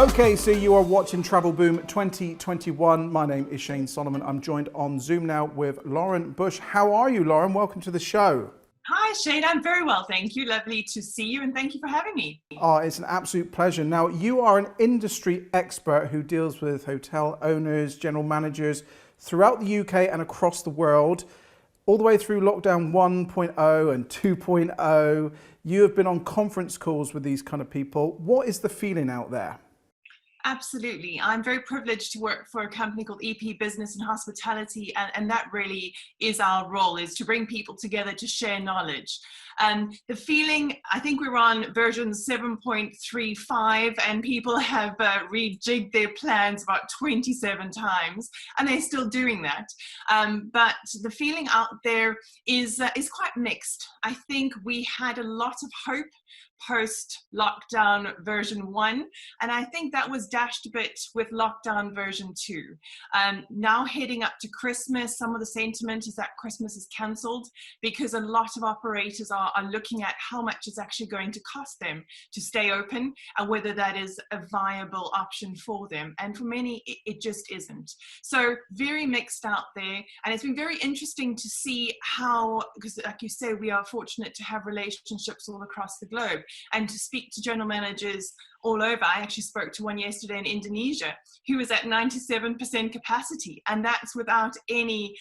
Okay, so you are watching Travel Boom 2021. My name is Shane Solomon. I'm joined on Zoom now with Lauran Bush. How are you, Lauran? Welcome to the show. Hi, Shane. I'm very well, thank you. Lovely to see you, and thank you for having me. Oh, it's an absolute pleasure. Now, you are an industry expert who deals with hotel owners, general managers throughout the UK and across the world, all the way through lockdown 1.0 and 2.0. You have been on conference calls with these kind of people. What is the feeling out there? Absolutely. I'm very privileged to work for a company called EP Business and Hospitality, and that really is our role, is to bring people together to share knowledge. The feeling, I think we're on version 7.35 and people have rejigged their plans about 27 times and they're still doing that. But the feeling out there is quite mixed. I think we had a lot of hope post-lockdown version 1, and I think that was dashed a bit with lockdown version 2. Now heading up to Christmas, some of the sentiment is that Christmas is cancelled because a lot of operators are looking at how much it's actually going to cost them to stay open and whether that is a viable option for them. And for many, it just isn't. So very mixed out there, and it's been very interesting to see how, because like you say, we are fortunate to have relationships all across the globe, and to speak to general managers all over. I actually spoke to one yesterday in Indonesia who was at 97% capacity, and that's without any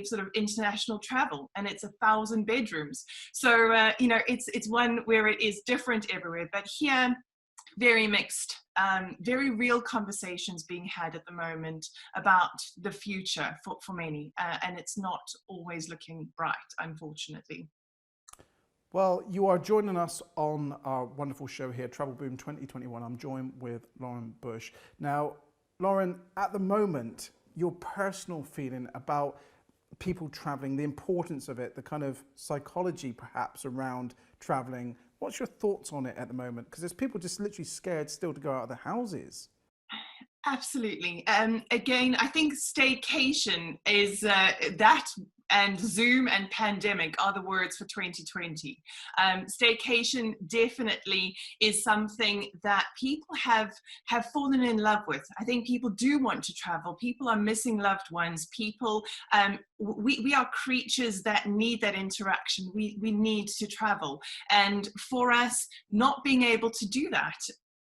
sort of international travel, and it's 1,000 bedrooms. So it's one where it is different everywhere, but here very mixed. Very real conversations being had at the moment about the future for many, and it's not always looking bright, unfortunately. Well, you are joining us on our wonderful show here, Travel Boom 2021. I'm joined with Lauran Bush. Now, Lauran, at the moment, your personal feeling about people traveling, the importance of it, the kind of psychology perhaps around traveling, what's your thoughts on it at the moment? Because there's people just literally scared still to go out of their houses. Absolutely. Again, I think staycation is that, and Zoom and pandemic are the words for 2020. Staycation definitely is something that people have fallen in love with. I think people do want to travel. People are missing loved ones. People, we are creatures that need that interaction. We need to travel. And for us, not being able to do that,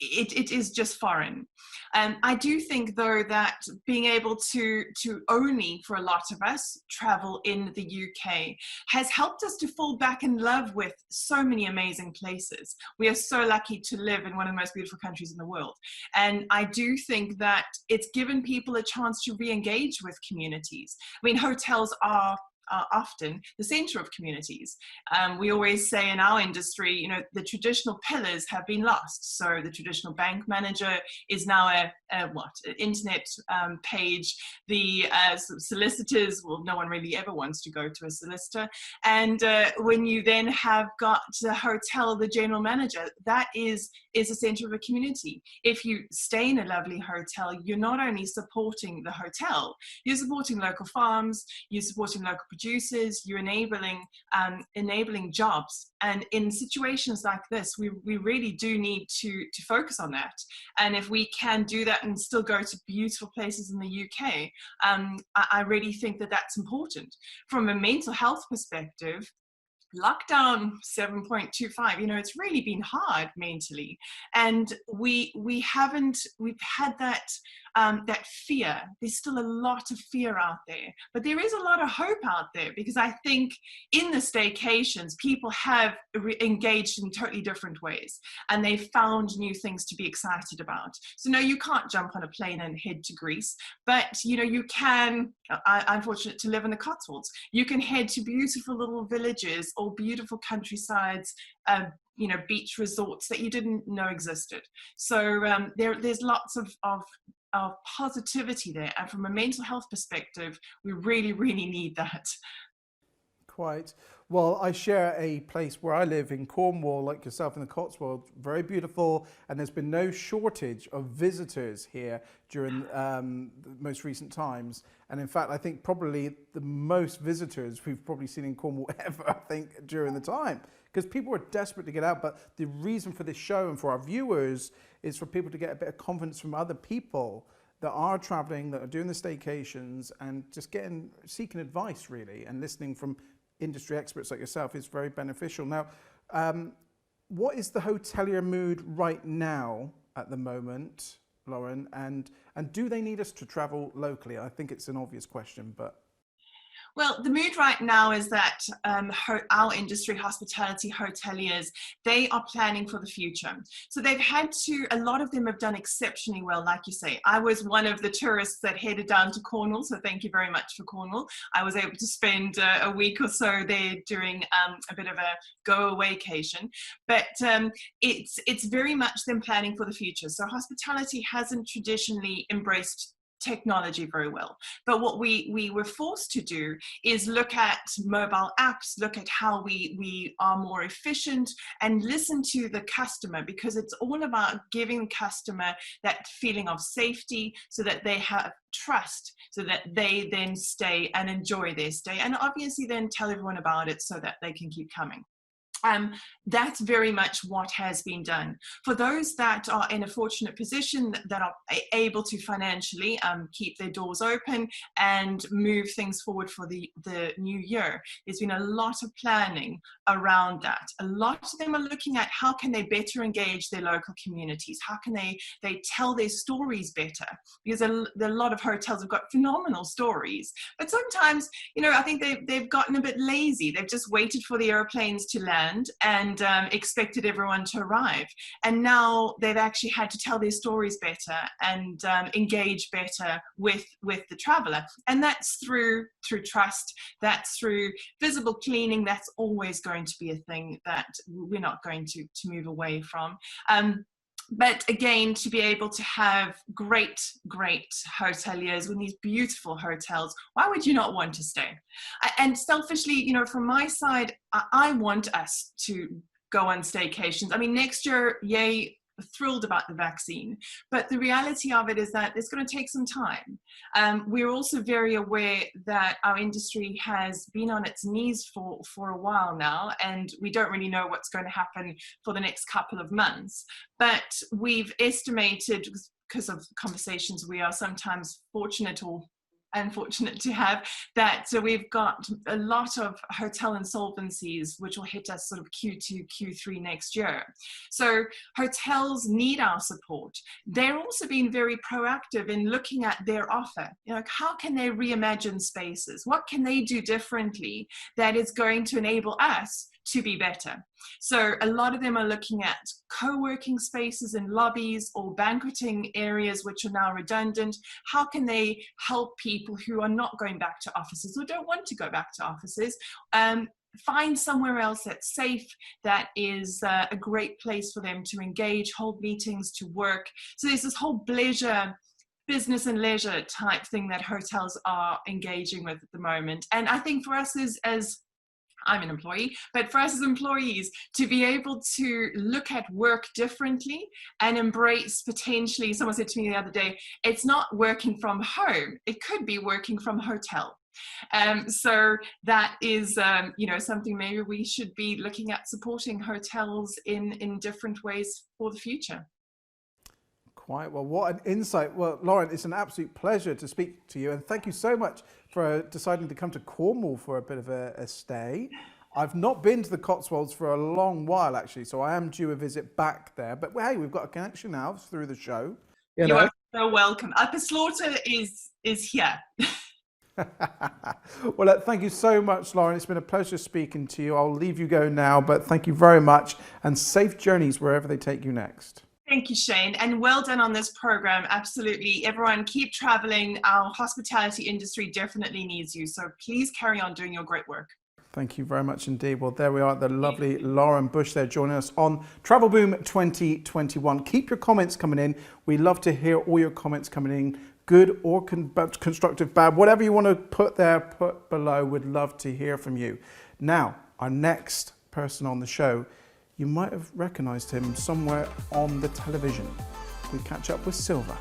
it is just foreign. I do think, though, that being able to only, for a lot of us, travel in the UK has helped us to fall back in love with so many amazing places. We are so lucky to live in one of the most beautiful countries in the world. And I do think that it's given people a chance to re-engage with communities. I mean, hotels are often the center of communities. We always say in our industry, the traditional pillars have been lost. So the traditional bank manager is now an internet page. The solicitors, well, no one really ever wants to go to a solicitor. And when you then have got the hotel, the general manager, that is a center of a community. If you stay in a lovely hotel, you're not only supporting the hotel, you're supporting local farms, you're supporting local producers, you're enabling jobs. And in situations like this, we really do need to focus on that. And if we can do that and still go to beautiful places in the UK, I really think that that's important. From a mental health perspective, lockdown 7.25, it's really been hard mentally, and we've had that fear. There's still a lot of fear out there, but there is a lot of hope out there, because I think in the staycations people have engaged in totally different ways, and they've found new things to be excited about. So no, you can't jump on a plane and head to Greece, but you can. I'm fortunate to live in the Cotswolds. You can head to beautiful little villages or beautiful countrysides, beach resorts that you didn't know existed. So there's lots of positivity there, and from a mental health perspective, we really, really need that. Quite. Well, I share a place where I live in Cornwall, like yourself in the Cotswolds, very beautiful, and there's been no shortage of visitors here during the most recent times. And in fact, I think probably the most visitors we've probably seen in Cornwall ever, I think, during the time. because people are desperate to get out. But the reason for this show and for our viewers is for people to get a bit of confidence from other people that are traveling, that are doing the staycations, and just seeking advice really, and listening from industry experts like yourself is very beneficial. Now, what is the hotelier mood right now at the moment, Lauran, and do they need us to travel locally? I think it's an obvious question, but... Well, the mood right now is that our industry, hospitality hoteliers, they are planning for the future. So they've a lot of them have done exceptionally well, like you say. I was one of the tourists that headed down to Cornwall, so thank you very much for Cornwall. I was able to spend a week or so there doing a bit of a go-away-cation. But it's very much them planning for the future. So hospitality hasn't traditionally embraced technology very well, but what we were forced to do is look at mobile apps, look at how we are more efficient, and listen to the customer, because it's all about giving the customer that feeling of safety so that they have trust, so that they then stay and enjoy their stay, and obviously then tell everyone about it so that they can keep coming. That's very much what has been done. For those that are in a fortunate position, that are able to financially keep their doors open and move things forward for the new year, there's been a lot of planning around that. A lot of them are looking at how can they better engage their local communities, how can they tell their stories better, because a lot of hotels have got phenomenal stories, but sometimes, I think they've gotten a bit lazy. They've just waited for the airplanes to land and expected everyone to arrive, and now they've actually had to tell their stories better and engage better with the traveler, and that's through trust, that's through visible cleaning. That's always going to be a thing that we're not going to move away from. But again, to be able to have great hoteliers with these beautiful hotels, why would you not want to stay? And selfishly, from my side, I want us to go on staycations. I mean, next year, yay, thrilled about the vaccine, but the reality of it is that it's going to take some time. We're also very aware that our industry has been on its knees for a while now, and we don't really know what's going to happen for the next couple of months. But we've estimated, because of conversations we are sometimes fortunate or unfortunate to have, that so we've got a lot of hotel insolvencies which will hit us sort of Q2, Q3 next year. So hotels need our support. They're also being very proactive in looking at their offer. How can they reimagine spaces? What can they do differently that is going to enable us to be better? So a lot of them are looking at co-working spaces in lobbies or banqueting areas which are now redundant. How can they help people who are not going back to offices or don't want to go back to offices find somewhere else that's safe, that is a great place for them to engage, hold meetings, to work? So there's this whole business and leisure type thing that hotels are engaging with at the moment. And I think for us as I'm an employee, but for us as employees to be able to look at work differently and embrace potentially, someone said to me the other day, it's not working from home, it could be working from hotel. So that is, something maybe we should be looking at, supporting hotels in different ways for the future. Quite well. What an insight. Well, Lauran, it's an absolute pleasure to speak to you, and thank you so much for deciding to come to Cornwall for a bit of a stay. I've not been to the Cotswolds for a long while, actually, so I am due a visit back there. But hey, we've got a connection now through the show. You are so welcome. Upper Slaughter is here. Well, thank you so much, Lauran. It's been a pleasure speaking to you. I'll leave you go now, but thank you very much, and safe journeys wherever they take you next. Thank you, Shane, and well done on this program. Absolutely. Everyone, keep traveling. Our hospitality industry definitely needs you, so please carry on doing your great work. Thank you very much indeed. Well, there we are, the lovely Lauran Bush there joining us on Travel Boom 2021. Keep your comments coming in. We love to hear all your comments coming in, good or constructive, bad, whatever you want to put there, put below. We'd love to hear from you. Now, our next person on the show, you might have recognized him somewhere on the television. We catch up with Silva.